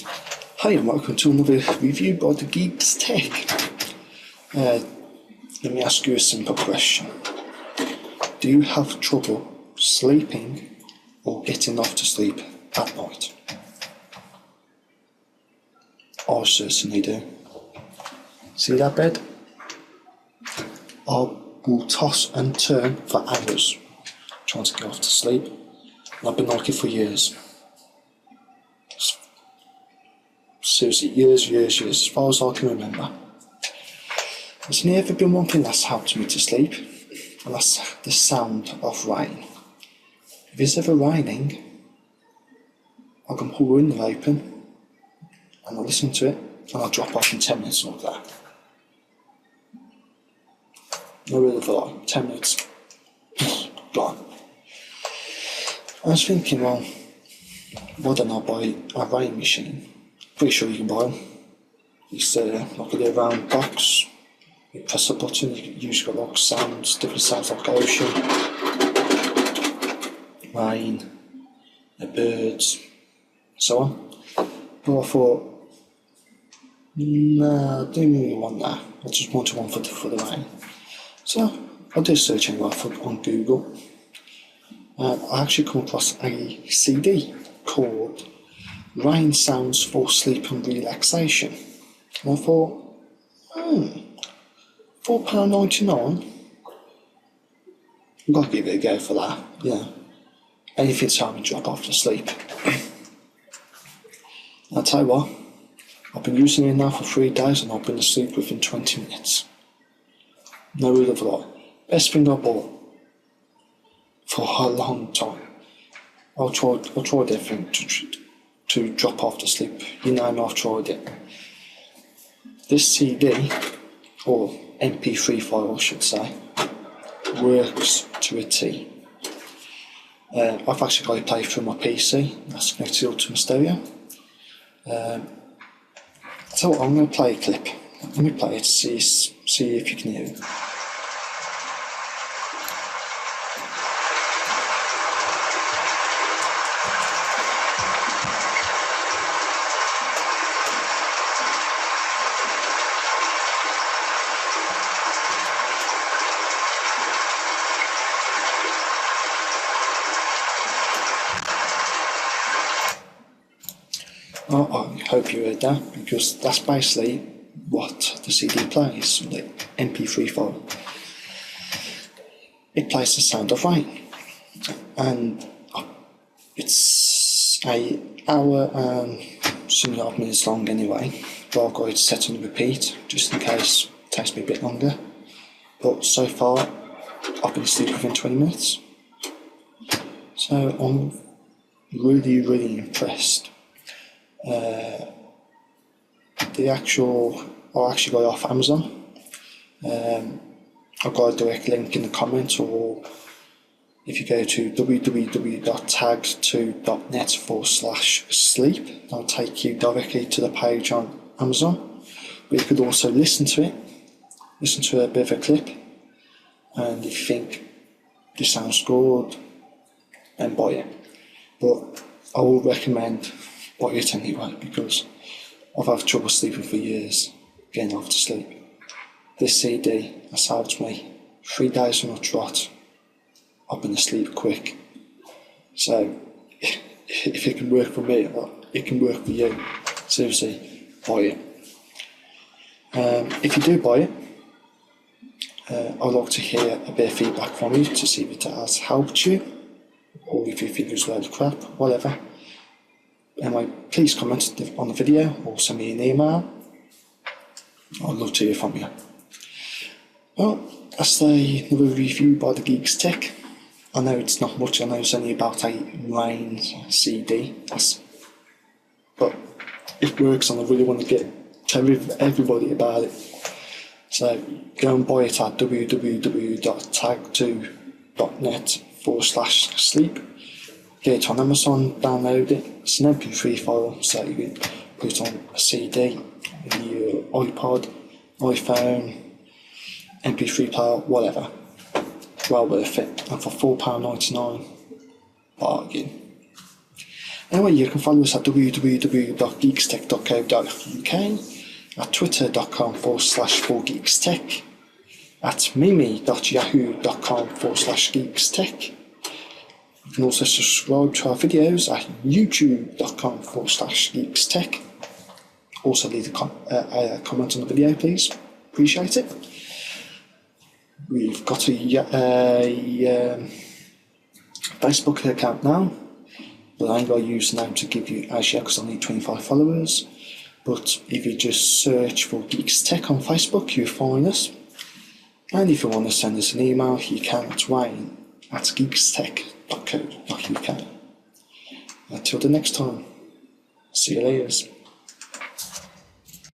Hi and welcome to another review by the GeeksTech. Let me ask you a simple question. Do you have trouble sleeping or getting off to sleep at night? I certainly do. See that bed? I will toss and turn for hours trying to get off to sleep. And I've been like it for years. Seriously, years, as far as I can remember. There's never been one thing that's helped me to sleep, and that's the sound of rain. If it's ever raining, I can pull the window open, and I'll listen to it, and I'll drop off in 10 minutes like that. No real lie, 10 minutes, gone. I was thinking, well, why don't I buy a rain machine? Pretty sure you can buy them. It's like a little round box. You press a button, you usually got like sounds, different sounds like ocean, rain, the birds, so on. But I thought, nah, I don't really want that. I just wanted one for the rain. So I did search anyway on Google. I actually come across a CD called Rain Sounds for Sleep and Relaxation. And I thought, £4.99? I've got to give it a go for that, yeah. Anything to help me drop off to sleep. I'll tell you what, I've been using it now for 3 days and I've been asleep within 20 minutes. No real of a lie. Best thing I bought for a long time. I tried everything to drop off to sleep. You know me, I've tried it. This CD, or MP3 file I should say, works to a T. I've actually got it played through my PC, that's connected to my stereo. So what, I'm going to play a clip. Let me play it to see if you can hear it. I hope you heard that, because that's basically what the CD plays, the MP3 file. It plays the sound of rain, and it's an hour and some odd minutes long anyway, but I've got it set on repeat just in case it takes me a bit longer. But so far I've been asleep within 20 minutes, so I'm really impressed. I actually got it off Amazon. I've got a direct link in the comments, or if you go to www.tag2.net/sleep, that'll take you directly to the page on Amazon. But you could also listen to a bit of a clip, and if you think this sounds good, then buy it. But I would recommend buy it anyway, because I've had trouble sleeping for years, getting off to sleep. This CD has helped me 3 days on a trot. I've been asleep quick. So if it can work for me, it can work for you. Seriously, buy it. If you do buy it, I'd like to hear a bit of feedback from you to see if it has helped you, or if you think it's a load of crap, whatever. Anyway, please comment on the video or send me an email. I'd love to hear from you. Well, that's another review by the GeeksTech. I know it's not much, I know it's only about a rain CD, but it works and I really want to tell everybody about it. So go and buy it at www.tag2.net/sleep. Get it on Amazon, download it. It's an MP3 file, so you can put it on a CD, your iPod, iPhone, MP3 player, whatever. Well worth it. And for £4.99, bargain. Anyway, you can follow us at www.geekstech.co.uk, at twitter.com/4geekstech, at mimi.yahoo.com/geekstech. You can also subscribe to our videos at youtube.com/geekstech. Also leave a comment on the video, please. Appreciate it. We've got a Facebook account now, but I ain't got a username to give you as yet because I need 25 followers. But if you just search for GeeksTech on Facebook, you'll find us. And if you want to send us an email, you can at wayne@geekstech.co.uk. Until the next time, see you later.